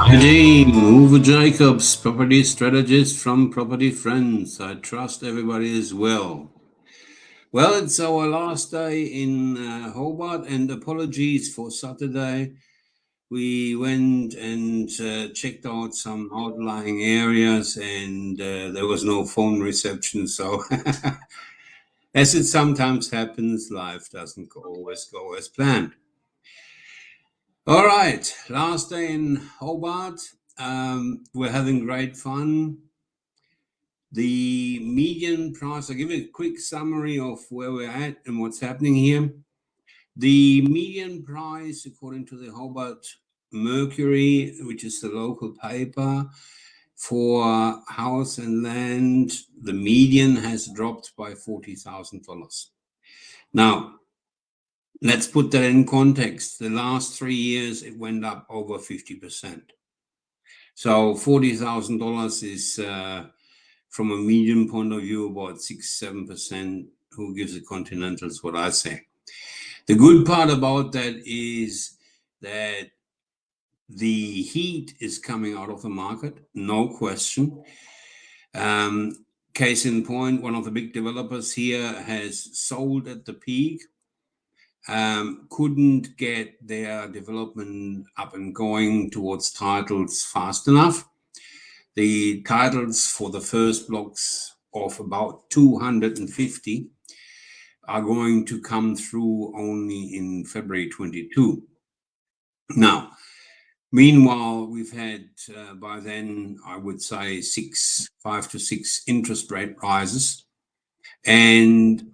Good day, Uwe Jacobs, property strategist from Property Friends. I trust everybody is well. Well, it's our last day in Hobart, and apologies for Saturday. We went and checked out some outlying areas, and there was no phone reception. So, as it sometimes happens, life doesn't always go as planned. All right, last day in Hobart. We're having great fun. The median price, I'll give you a quick summary of where we're at and what's happening here. The median price, according to the Hobart Mercury, which is the local paper, for house and land, the median has dropped by $40,000. Now, let's put that in context. The last 3 years, it went up over 50%. So $40,000 is, from a median point of view, about 6-7%. Who gives the Continentals, what I say. The good part about that is that the heat is coming out of the market, no question. Case in point, one of the big developers here has sold at the peak. Couldn't get their development up and going towards titles fast enough. The titles for the first blocks of about 250 are going to come through only in February 22. Now, meanwhile, we've had by then, I would say, 5 to 6 interest rate rises, and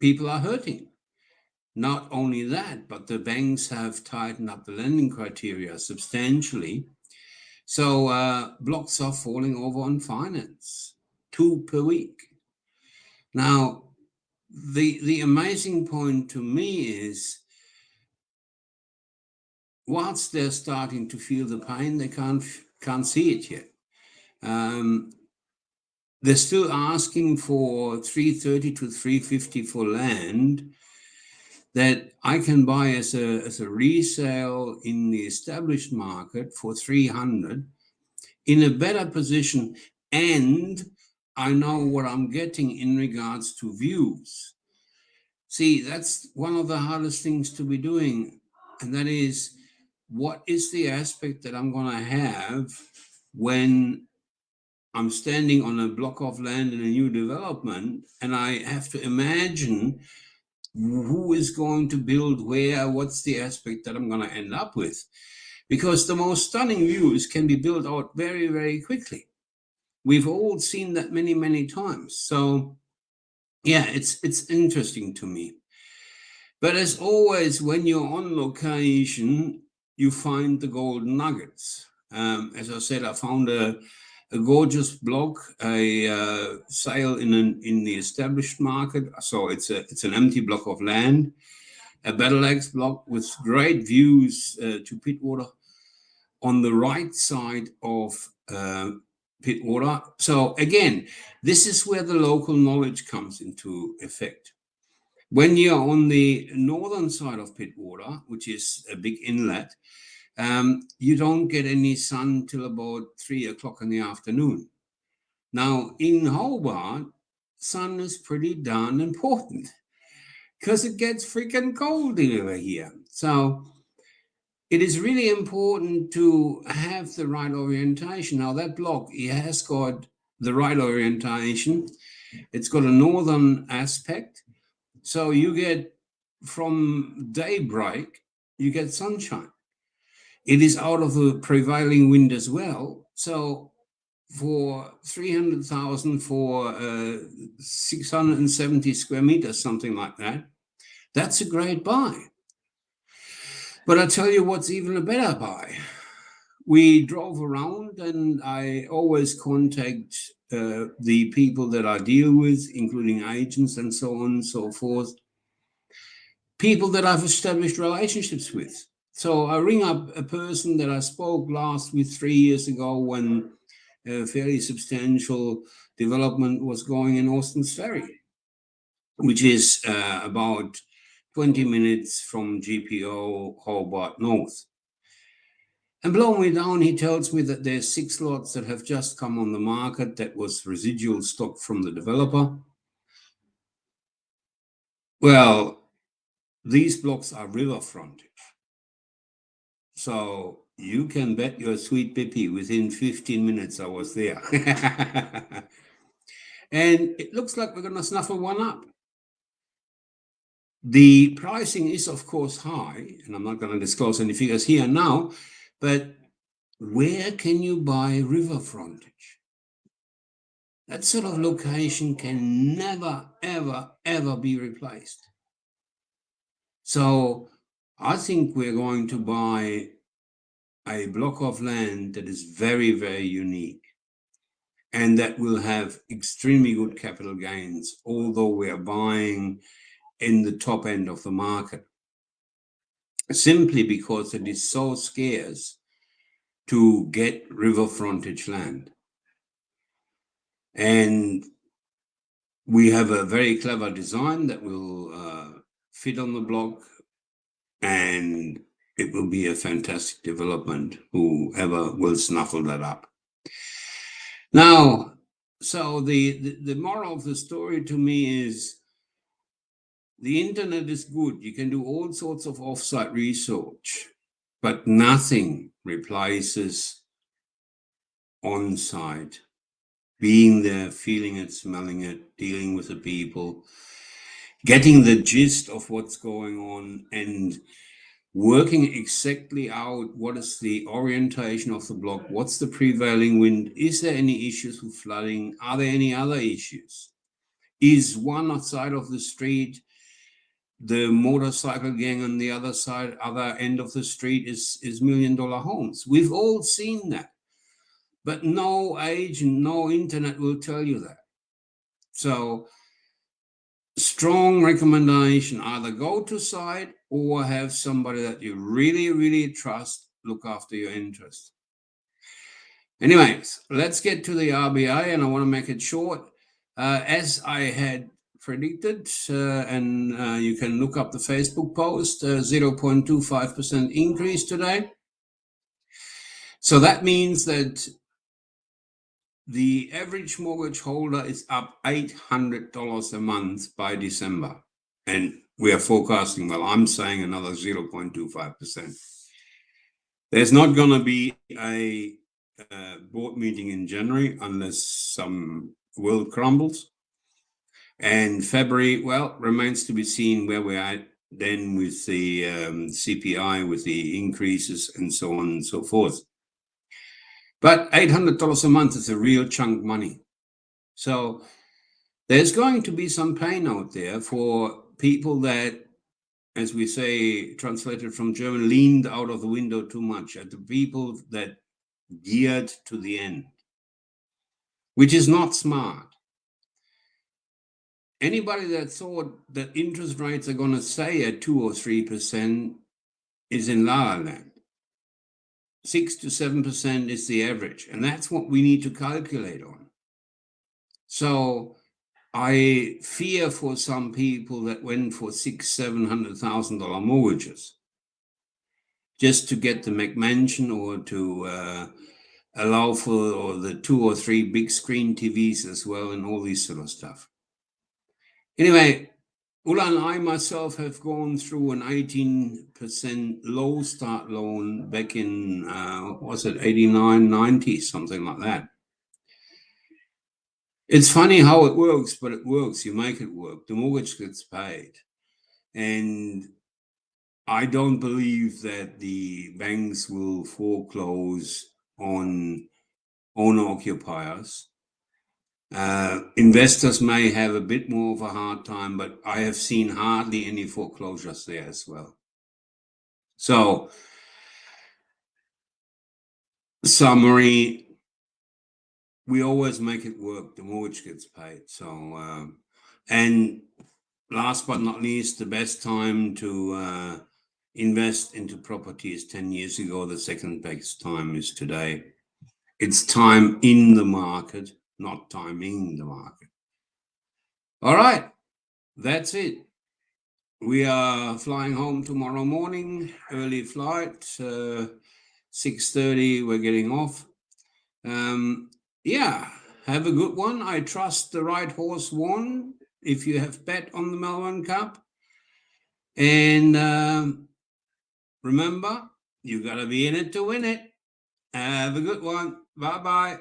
people are hurting. Not only that, but the banks have tightened up the lending criteria substantially. So blocks are falling over on finance, 2 per week. Now, the amazing point to me is, whilst they're starting to feel the pain, they can't see it yet. They're still asking for $330 to $350 for land that I can buy as a resale in the established market for $300 in a better position, and I know what I'm getting in regards to views. See, that's one of the hardest things to be doing, and that is, what is the aspect that I'm going to have when I'm standing on a block of land in a new development, and I have to imagine who is going to build where, what's the aspect that I'm going to end up with. Because the most stunning views can be built out very, very quickly. We've all seen that many, many times. So, yeah, it's interesting to me. But as always, when you're on location, you find the golden nuggets. As I said, I found a gorgeous block, a sale in the established market. So it's an empty block of land, a Battleaxe block with great views to Pittwater on the right side of Pittwater. So again, this is where the local knowledge comes into effect. When you're on the northern side of Pittwater, which is a big inlet, you don't get any sun till about 3 o'clock in the afternoon. Now, in Hobart, sun is pretty darn important because it gets freaking cold over here. So it is really important to have the right orientation. Now, that block, it has got the right orientation. It's got a northern aspect. So you get, from daybreak, you get sunshine. It is out of the prevailing wind as well. So for 300,000 for 670 square meters, something like that, that's a great buy. But I tell you what's even a better buy. We drove around, and I always contact the people that I deal with, including agents and so on and so forth, people that I've established relationships with. So I ring up a person that I spoke last with 3 years ago when a fairly substantial development was going in Austin's Ferry, which is about 20 minutes from GPO Hobart North. And blow me down, he tells me that there's 6 lots that have just come on the market that was residual stock from the developer. Well, these blocks are river frontage. So you can bet your sweet Bippy within 15 minutes I was there. And it looks like we're going to snuffle one up. The pricing is, of course, high, and I'm not going to disclose any figures here now, but where can you buy river frontage? That sort of location can never, ever, ever be replaced. So I think we're going to buy a block of land that is very, very unique and that will have extremely good capital gains, although we are buying in the top end of the market, simply because it is so scarce to get river frontage land. And we have a very clever design that will fit on the block, and it will be a fantastic development, whoever will snuffle that up. Now, so the moral of the story to me is the internet is good. You can do all sorts of offsite research, but nothing replaces on-site, being there, feeling it, smelling it, dealing with the people, getting the gist of what's going on, and working exactly out what is the orientation of the block, what's the prevailing wind, is there any issues with flooding, are there any other issues, is one side of the street the motorcycle gang, on the other side, other end of the street is $1 million homes. We've all seen that, but no agent, no internet will tell you that. So strong recommendation, either go to site or have somebody that you really, really trust look after your interests. Anyways, let's get to the RBA, and I want to make it short. As I had predicted, and you can look up the Facebook post, 0.25% increase today. So that means that the average mortgage holder is up $800 a month by December. And we are forecasting, well, I'm saying another 0.25%. There's not going to be a board meeting in January unless some world crumbles. And February, well, remains to be seen where we're at then with the CPI, with the increases and so on and so forth. But $800 a month is a real chunk of money. So there's going to be some pain out there for people that, as we say, translated from German, leaned out of the window too much, at the people that geared to the end, which is not smart. Anybody that thought that interest rates are going to stay at 2 or 3% is in la la land. 6 to 7% is the average, and that's what we need to calculate on. So I fear for some people that went for $600,000-$700,000 mortgages just to get the McMansion or to allow for the 2 or 3 big screen TVs as well, and all this sort of stuff. Anyway, Ulla and I myself have gone through an 18% low start loan back in, was it 89, 90, something like that. It's funny how it works, but it works. You make it work. The mortgage gets paid. And I don't believe that the banks will foreclose on owner-occupiers. Investors may have a bit more of a hard time, but I have seen hardly any foreclosures there as well. So, summary, we always make it work. The mortgage gets paid. So, and last but not least, the best time to invest into property is 10 years ago. The second best time is today. It's time in the market, not timing the market. All right, that's it. We are flying home tomorrow morning, early flight. 6:30, we're getting off. Yeah, have a good one. I trust the right horse won if you have bet on the Melbourne Cup. And remember, you got to be in it to win it. Have a good one. Bye-bye.